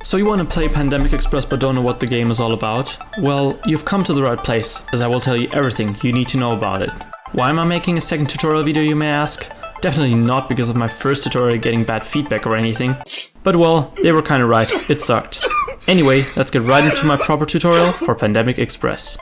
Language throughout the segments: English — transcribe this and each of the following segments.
So you want to play Pandemic Express but don't know what the game is all about? Well, you've come to the right place, as I will tell you everything you need to know about it. Why am I making a second tutorial video, you may ask? Definitely not because of my first tutorial getting bad feedback or anything. But well, they were kinda right, it sucked. Anyway, let's get right into my proper tutorial for Pandemic Express.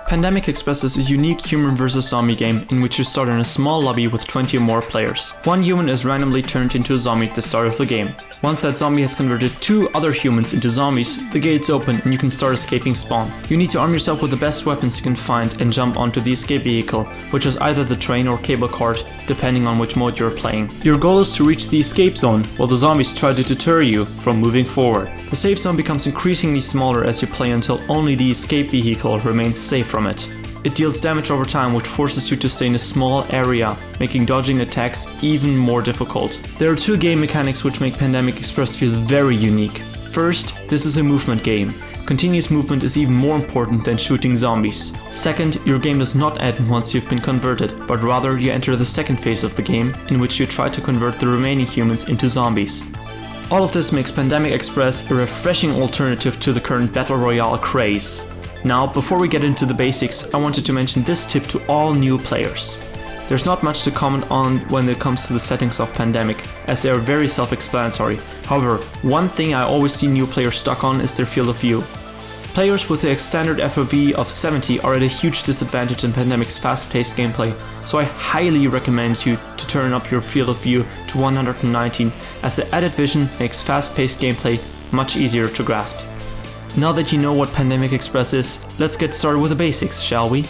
Pandemic Express is a unique human vs zombie game in which you start in a small lobby with 20 or more players. One human is randomly turned into a zombie at the start of the game. Once that zombie has converted 2 other humans into zombies, the gates open and you can start escaping spawn. You need to arm yourself with the best weapons you can find and jump onto the escape vehicle, which is either the train or cable cart, depending on which mode you're playing. Your goal is to reach the escape zone while the zombies try to deter you from moving forward. The safe zone becomes increasingly smaller as you play until only the escape vehicle remains safe from it. It deals damage over time, which forces you to stay in a small area, making dodging attacks even more difficult. There are 2 game mechanics which make Pandemic Express feel very unique. First, this is a movement game. Continuous movement is even more important than shooting zombies. Second, your game does not end once you've been converted, but rather you enter the second phase of the game, in which you try to convert the remaining humans into zombies. All of this makes Pandemic Express a refreshing alternative to the current Battle Royale craze. Now, before we get into the basics, I wanted to mention this tip to all new players. There's not much to comment on when it comes to the settings of Pandemic, as they are very self-explanatory. However, one thing I always see new players stuck on is their field of view. Players with a standard FOV of 70 are at a huge disadvantage in Pandemic's fast-paced gameplay, so I highly recommend you to turn up your field of view to 119, as the added vision makes fast-paced gameplay much easier to grasp. Now that you know what Pandemic Express is, let's get started with the basics, shall we?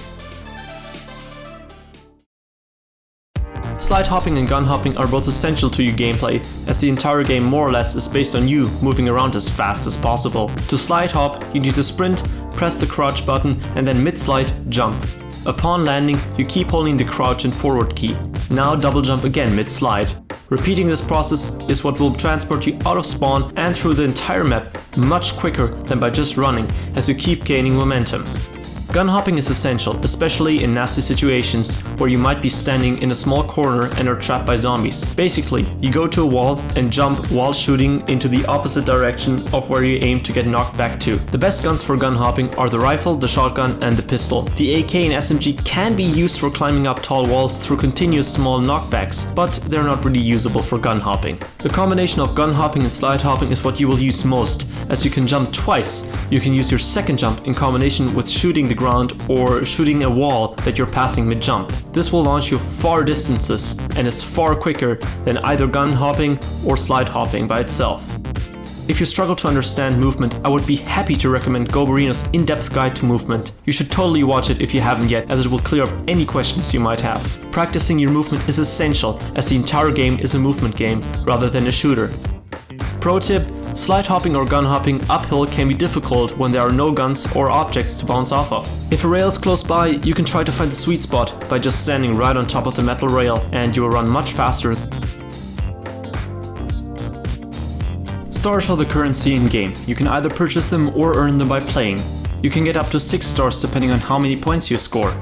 Slide hopping and gun hopping are both essential to your gameplay, as the entire game more or less is based on you moving around as fast as possible. To slide hop, you need to sprint, press the crouch button, and then mid-slide, jump. Upon landing, you keep holding the crouch and forward key. Now double jump again mid-slide. Repeating this process is what will transport you out of spawn and through the entire map much quicker than by just running, as you keep gaining momentum. Gun hopping is essential, especially in nasty situations where you might be standing in a small corner and are trapped by zombies. Basically, you go to a wall and jump while shooting into the opposite direction of where you aim to get knocked back to. The best guns for gun hopping are the rifle, the shotgun, and the pistol. The AK and SMG can be used for climbing up tall walls through continuous small knockbacks, but they're not really usable for gun hopping. The combination of gun hopping and slide hopping is what you will use most, as you can jump twice. You can use your second jump in combination with shooting the ground or shooting a wall that you're passing mid-jump. This will launch you far distances and is far quicker than either gun hopping or slide hopping by itself. If you struggle to understand movement, I would be happy to recommend Goberino's in-depth guide to movement. You should totally watch it if you haven't yet, as it will clear up any questions you might have. Practicing your movement is essential, as the entire game is a movement game rather than a shooter. Pro tip: slide hopping or gun hopping uphill can be difficult when there are no guns or objects to bounce off of. If a rail is close by, you can try to find the sweet spot by just standing right on top of the metal rail, and you will run much faster. Stars are the currency in game. You can either purchase them or earn them by playing. You can get up to 6 stars depending on how many points you score.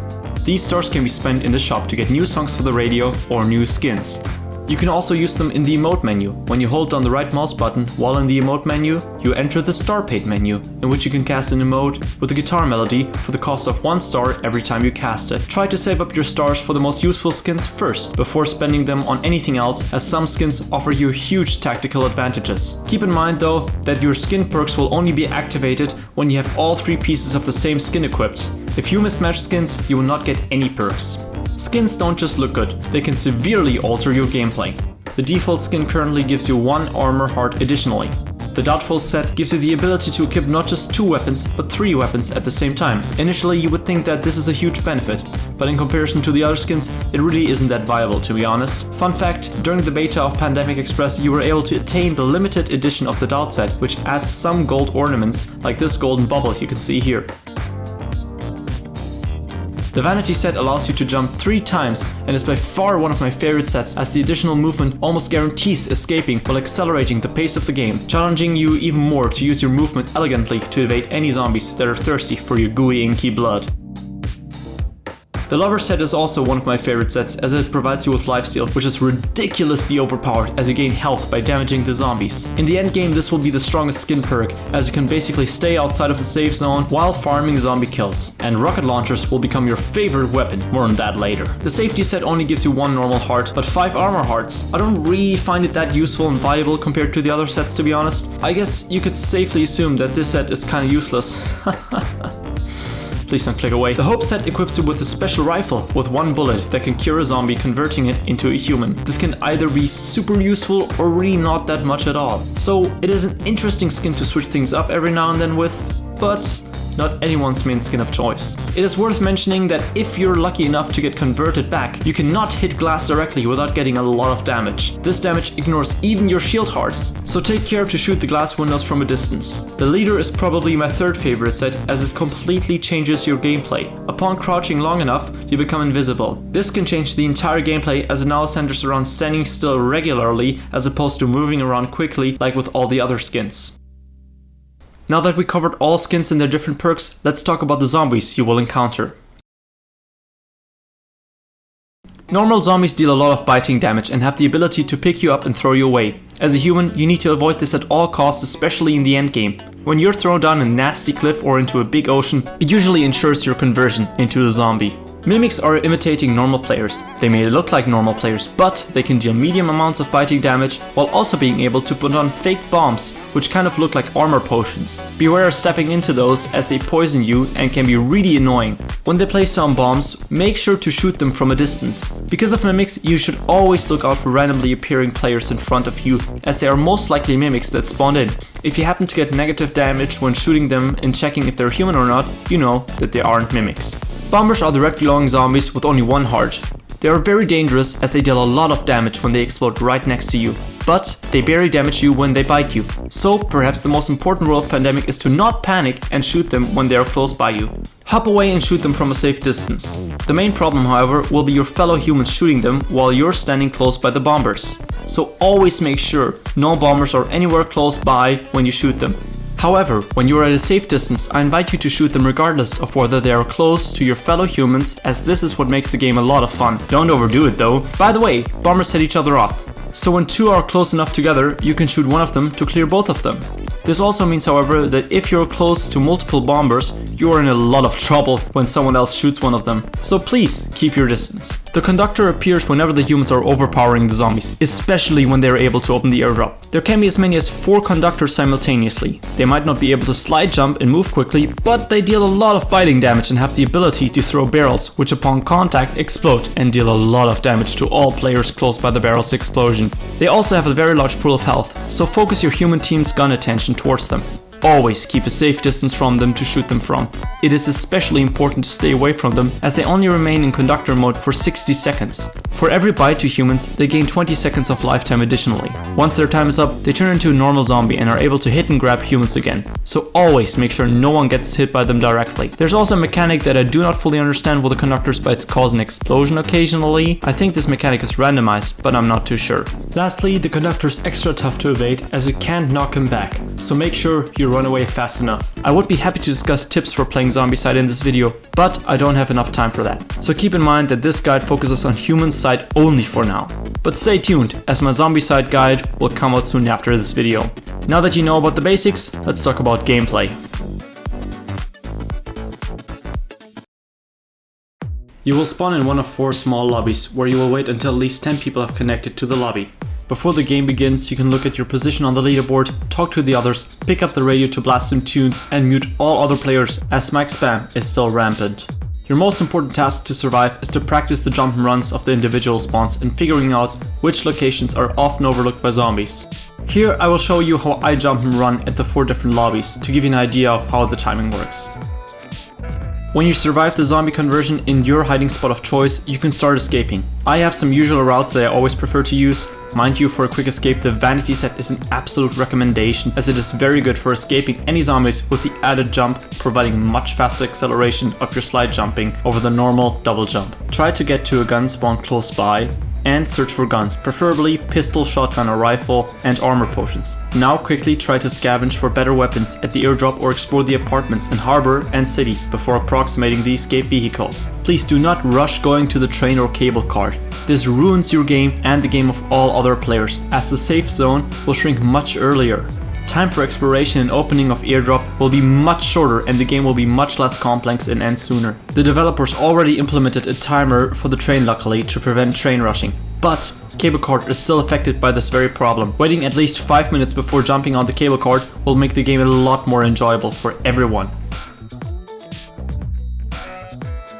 These stars can be spent in the shop to get new songs for the radio or new skins. You can also use them in the emote menu. When you hold down the right mouse button while in the emote menu, you enter the star paid menu, in which you can cast an emote with a guitar melody for the cost of 1 star every time you cast it. Try to save up your stars for the most useful skins first, before spending them on anything else, as some skins offer you huge tactical advantages. Keep in mind though, that your skin perks will only be activated when you have all 3 pieces of the same skin equipped. If you mismatch skins, you will not get any perks. Skins don't just look good, they can severely alter your gameplay. The default skin currently gives you 1 armor heart additionally. The Doubtful set gives you the ability to equip not just 2 weapons, but 3 weapons at the same time. Initially you would think that this is a huge benefit, but in comparison to the other skins, it really isn't that viable, to be honest. Fun fact, during the beta of Pandemic Express you were able to attain the limited edition of the Doubt set, which adds some gold ornaments, like this golden bubble you can see here. The Vanity set allows you to jump 3 times and is by far one of my favorite sets, as the additional movement almost guarantees escaping while accelerating the pace of the game, challenging you even more to use your movement elegantly to evade any zombies that are thirsty for your gooey inky blood. The lover set is also one of my favorite sets as it provides you with lifesteal, which is ridiculously overpowered as you gain health by damaging the zombies. In the end game, this will be the strongest skin perk as you can basically stay outside of the safe zone while farming zombie kills. And rocket launchers will become your favorite weapon, more on that later. The safety set only gives you 1 normal heart, but 5 armor hearts. I don't really find it that useful and valuable compared to the other sets, to be honest. I guess you could safely assume that this set is kinda useless. Please don't click away. The Hope set equips you with a special rifle with 1 bullet that can cure a zombie, converting it into a human. This can either be super useful or really not that much at all. So it is an interesting skin to switch things up every now and then with, but not anyone's main skin of choice. It is worth mentioning that if you're lucky enough to get converted back, you cannot hit glass directly without getting a lot of damage. This damage ignores even your shield hearts, so take care to shoot the glass windows from a distance. The leader is probably my 3rd favorite set as it completely changes your gameplay. Upon crouching long enough, you become invisible. This can change the entire gameplay as it now centers around standing still regularly as opposed to moving around quickly like with all the other skins. Now that we covered all skins and their different perks, let's talk about the zombies you will encounter. Normal zombies deal a lot of biting damage and have the ability to pick you up and throw you away. As a human, you need to avoid this at all costs, especially in the endgame. When you're thrown down a nasty cliff or into a big ocean, it usually ensures your conversion into a zombie. Mimics are imitating normal players. They may look like normal players, but they can deal medium amounts of biting damage while also being able to put on fake bombs, which kind of look like armor potions. Beware of stepping into those as they poison you and can be really annoying. When they place down bombs, make sure to shoot them from a distance. Because of mimics, you should always look out for randomly appearing players in front of you, as they are most likely mimics that spawned in. If you happen to get negative damage when shooting them and checking if they're human or not, you know that they aren't mimics. Bombers are the red glowing zombies with only 1 heart. They are very dangerous as they deal a lot of damage when they explode right next to you, but they barely damage you when they bite you. So perhaps the most important rule of Pandemic is to not panic and shoot them when they are close by you. Hop away and shoot them from a safe distance. The main problem, however, will be your fellow humans shooting them while you're standing close by the bombers. So always make sure no bombers are anywhere close by when you shoot them. However, when you are at a safe distance, I invite you to shoot them regardless of whether they are close to your fellow humans, as this is what makes the game a lot of fun. Don't overdo it though. By the way, bombers set each other off. So when 2 are close enough together, you can shoot one of them to clear both of them. This also means, however, that if you're close to multiple bombers, you are in a lot of trouble when someone else shoots one of them. So please, keep your distance. The conductor appears whenever the humans are overpowering the zombies, especially when they are able to open the airdrop. There can be as many as 4 conductors simultaneously. They might not be able to slide jump and move quickly, but they deal a lot of biting damage and have the ability to throw barrels, which upon contact explode and deal a lot of damage to all players close by the barrel's explosion. They also have a very large pool of health, so focus your human team's gun attention towards them. Always keep a safe distance from them to shoot them from. It is especially important to stay away from them as they only remain in conductor mode for 60 seconds. For every bite to humans, they gain 20 seconds of lifetime additionally. Once their time is up, they turn into a normal zombie and are able to hit and grab humans again. So always make sure no one gets hit by them directly. There's also a mechanic that I do not fully understand with the conductor's bites cause an explosion occasionally. I think this mechanic is randomized, but I'm not too sure. Lastly, the conductor's extra tough to evade as you can't knock him back, so make sure you run away fast enough. I would be happy to discuss tips for playing Zombicide in this video, but I don't have enough time for that. So keep in mind that this guide focuses on human side only for now. But stay tuned, as my Zombicide guide will come out soon after this video. Now that you know about the basics, let's talk about gameplay. You will spawn in one of 4 small lobbies, where you will wait until at least 10 people have connected to the lobby. Before the game begins, you can look at your position on the leaderboard, talk to the others, pick up the radio to blast some tunes, and mute all other players as mic spam is still rampant. Your most important task to survive is to practice the jump and runs of the individual spawns and figuring out which locations are often overlooked by zombies. Here I will show you how I jump and run at the 4 different lobbies to give you an idea of how the timing works. When you survive the zombie conversion in your hiding spot of choice, you can start escaping. I have some usual routes that I always prefer to use. Mind you, for a quick escape, the vanity set is an absolute recommendation as it is very good for escaping any zombies with the added jump, providing much faster acceleration of your slide jumping over the normal double jump. Try to get to a gun spawn close by, and search for guns, preferably pistol, shotgun or rifle, and armor potions. Now quickly try to scavenge for better weapons at the airdrop or explore the apartments in harbor and city before approximating the escape vehicle. Please do not rush going to the train or cable car. This ruins your game and the game of all other players, as the safe zone will shrink much earlier. Time for exploration and opening of airdrop will be much shorter and the game will be much less complex and end sooner. The developers already implemented a timer for the train luckily to prevent train rushing, but cable car is still affected by this very problem. Waiting at least 5 minutes before jumping on the cable car will make the game a lot more enjoyable for everyone.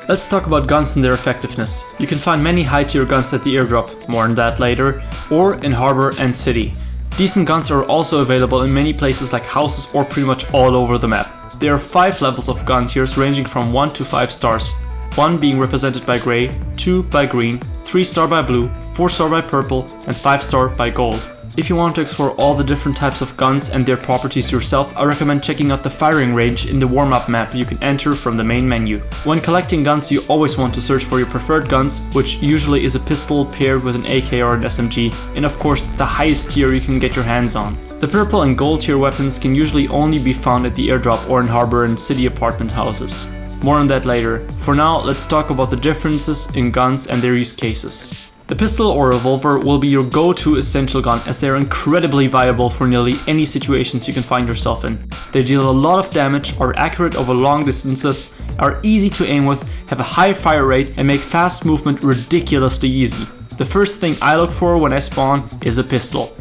Let's talk about guns and their effectiveness. You can find many high tier guns at the airdrop, more on that later, or in harbor and city. Decent guns are also available in many places like houses or pretty much all over the map. There are 5 levels of gun tiers ranging from 1 to 5 stars. 1 being represented by grey, 2 by green, 3 star by blue, 4 star by purple, and 5 star by gold. If you want to explore all the different types of guns and their properties yourself, I recommend checking out the firing range in the warm-up map you can enter from the main menu. When collecting guns, you always want to search for your preferred guns, which usually is a pistol paired with an AK or an SMG, and of course the highest tier you can get your hands on. The purple and gold tier weapons can usually only be found at the airdrop or in harbor and city apartment houses. More on that later. For now, let's talk about the differences in guns and their use cases. The pistol or revolver will be your go-to essential gun as they are incredibly viable for nearly any situations you can find yourself in. They deal a lot of damage, are accurate over long distances, are easy to aim with, have a high fire rate, and make fast movement ridiculously easy. The first thing I look for when I spawn is a pistol.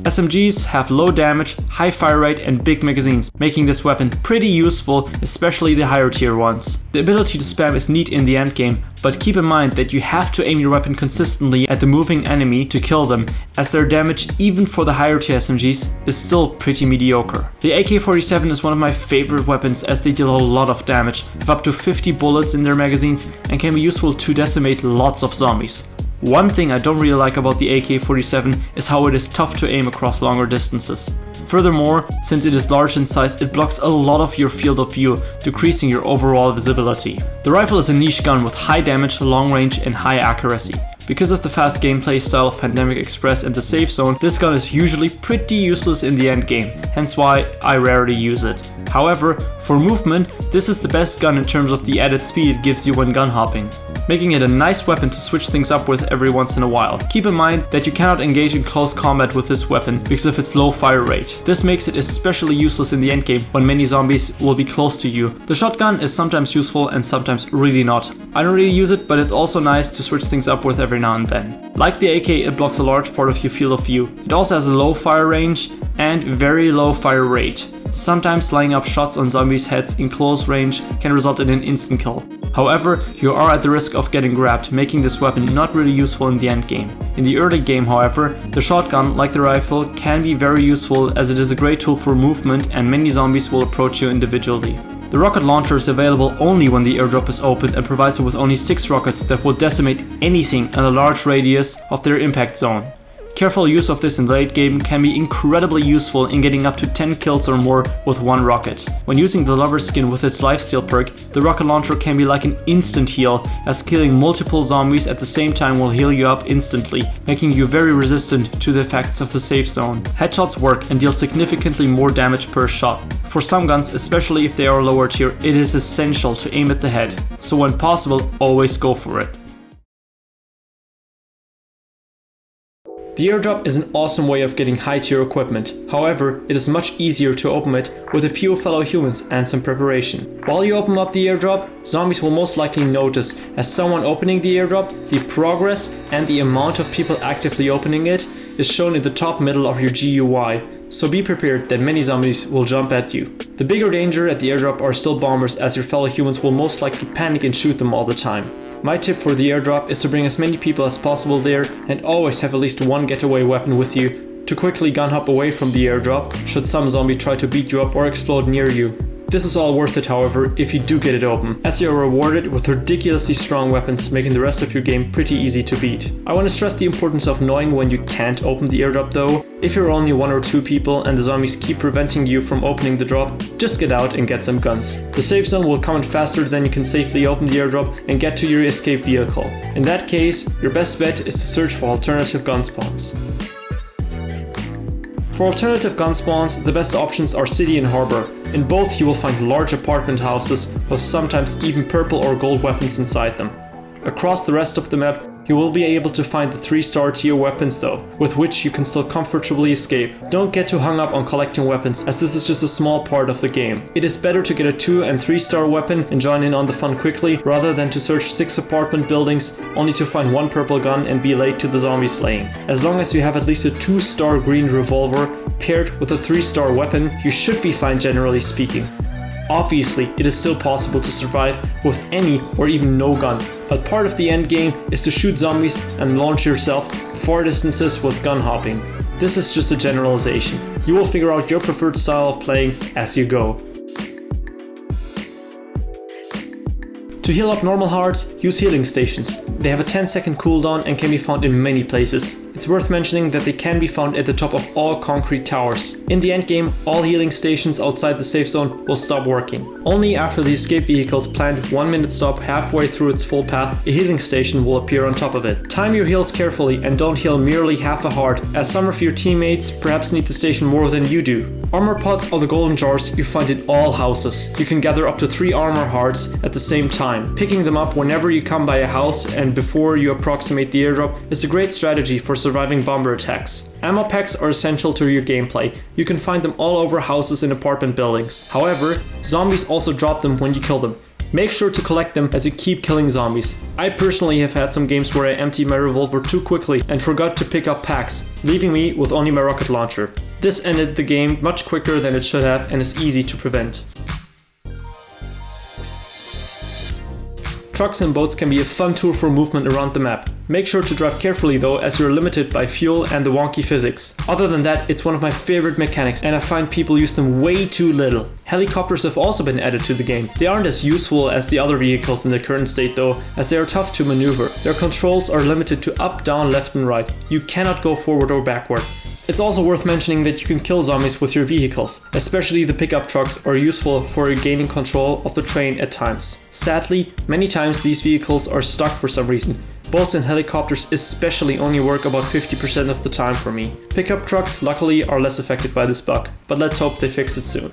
SMGs have low damage, high fire rate and big magazines, making this weapon pretty useful, especially the higher tier ones. The ability to spam is neat in the endgame, but keep in mind that you have to aim your weapon consistently at the moving enemy to kill them, as their damage even for the higher tier SMGs is still pretty mediocre. The AK-47 is one of my favorite weapons as they deal a lot of damage, have up to 50 bullets in their magazines and can be useful to decimate lots of zombies. One thing I don't really like about the AK-47 is how it is tough to aim across longer distances. Furthermore, since it is large in size, it blocks a lot of your field of view, decreasing your overall visibility. The rifle is a niche gun with high damage, long range and high accuracy. Because of the fast gameplay style of Pandemic Express and the safe zone, this gun is usually pretty useless in the end game, hence why I rarely use it. However, for movement, this is the best gun in terms of the added speed it gives you when gun hopping, making it a nice weapon to switch things up with every once in a while. Keep in mind that you cannot engage in close combat with this weapon because of its low fire rate. This makes it especially useless in the endgame when many zombies will be close to you. The shotgun is sometimes useful and sometimes really not. I don't really use it, but it's also nice to switch things up with every now and then. Like the AK, it blocks a large part of your field of view. It also has a low fire range and very low fire rate. Sometimes lining up shots on zombies' heads in close range can result in an instant kill. However, you are at the risk of getting grabbed, making this weapon not really useful in the end game. In the early game, however, the shotgun, like the rifle, can be very useful as it is a great tool for movement and many zombies will approach you individually. The rocket launcher is available only when the airdrop is opened and provides you with only 6 rockets that will decimate anything in a large radius of their impact zone. Careful use of this in the late game can be incredibly useful in getting up to 10 kills or more with one rocket. When using the Lover skin with its lifesteal perk, the rocket launcher can be like an instant heal, as killing multiple zombies at the same time will heal you up instantly, making you very resistant to the effects of the safe zone. Headshots work and deal significantly more damage per shot. For some guns, especially if they are lower tier, it is essential to aim at the head, so when possible, always go for it. The airdrop is an awesome way of getting high tier equipment, however, it is much easier to open it with a few fellow humans and some preparation. While you open up the airdrop, zombies will most likely notice, as someone opening the airdrop, the progress and the amount of people actively opening it is shown in the top middle of your GUI, so be prepared that many zombies will jump at you. The bigger danger at the airdrop are still bombers, as your fellow humans will most likely panic and shoot them all the time. My tip for the airdrop is to bring as many people as possible there and always have at least one getaway weapon with you to quickly gun hop away from the airdrop should some zombie try to beat you up or explode near you. This is all worth it, however, if you do get it open, as you are rewarded with ridiculously strong weapons, making the rest of your game pretty easy to beat. I want to stress the importance of knowing when you can't open the airdrop though. If you're only 1 or 2 people and the zombies keep preventing you from opening the drop, just get out and get some guns. The safe zone will come in faster than you can safely open the airdrop and get to your escape vehicle. In that case, your best bet is to search for alternative gun spawns. For alternative gun spawns, the best options are City and Harbor. In both you will find large apartment houses with sometimes even purple or gold weapons inside them. Across the rest of the map, you will be able to find the 3-star tier weapons though, with which you can still comfortably escape. Don't get too hung up on collecting weapons, as this is just a small part of the game. It is better to get a 2 and 3-star weapon and join in on the fun quickly, rather than to search 6 apartment buildings only to find 1 purple gun and be late to the zombie slaying. As long as you have at least a 2-star green revolver paired with a 3-star weapon, you should be fine generally speaking. Obviously, it is still possible to survive with any or even no gun, but part of the end game is to shoot zombies and launch yourself far distances with gun hopping. This is just a generalization. You will figure out your preferred style of playing as you go. To heal up normal hearts, use healing stations. They have a 10-second cooldown and can be found in many places. It's worth mentioning that they can be found at the top of all concrete towers. In the endgame, all healing stations outside the safe zone will stop working. Only after the escape vehicle's planned 1-minute stop halfway through its full path, a healing station will appear on top of it. Time your heals carefully and don't heal merely half a heart, as some of your teammates perhaps need the station more than you do. Armor pots are the golden jars you find in all houses. You can gather up to 3 armor hearts at the same time. Picking them up whenever you come by a house and before you approximate the airdrop is a great strategy for surviving bomber attacks. Ammo packs are essential to your gameplay. You can find them all over houses and apartment buildings. However, zombies also drop them when you kill them. Make sure to collect them as you keep killing zombies. I personally have had some games where I emptied my revolver too quickly and forgot to pick up packs, leaving me with only my rocket launcher. This ended the game much quicker than it should have and is easy to prevent. Trucks and boats can be a fun tool for movement around the map. Make sure to drive carefully though, as you're limited by fuel and the wonky physics. Other than that, it's one of my favorite mechanics and I find people use them way too little. Helicopters have also been added to the game. They aren't as useful as the other vehicles in their current state though, as they are tough to maneuver. Their controls are limited to up, down, left and right. You cannot go forward or backward. It's also worth mentioning that you can kill zombies with your vehicles, especially the pickup trucks are useful for regaining control of the train at times. Sadly, many times these vehicles are stuck for some reason. Boats and helicopters especially only work about 50% of the time for me. Pickup trucks luckily are less affected by this bug, but let's hope they fix it soon.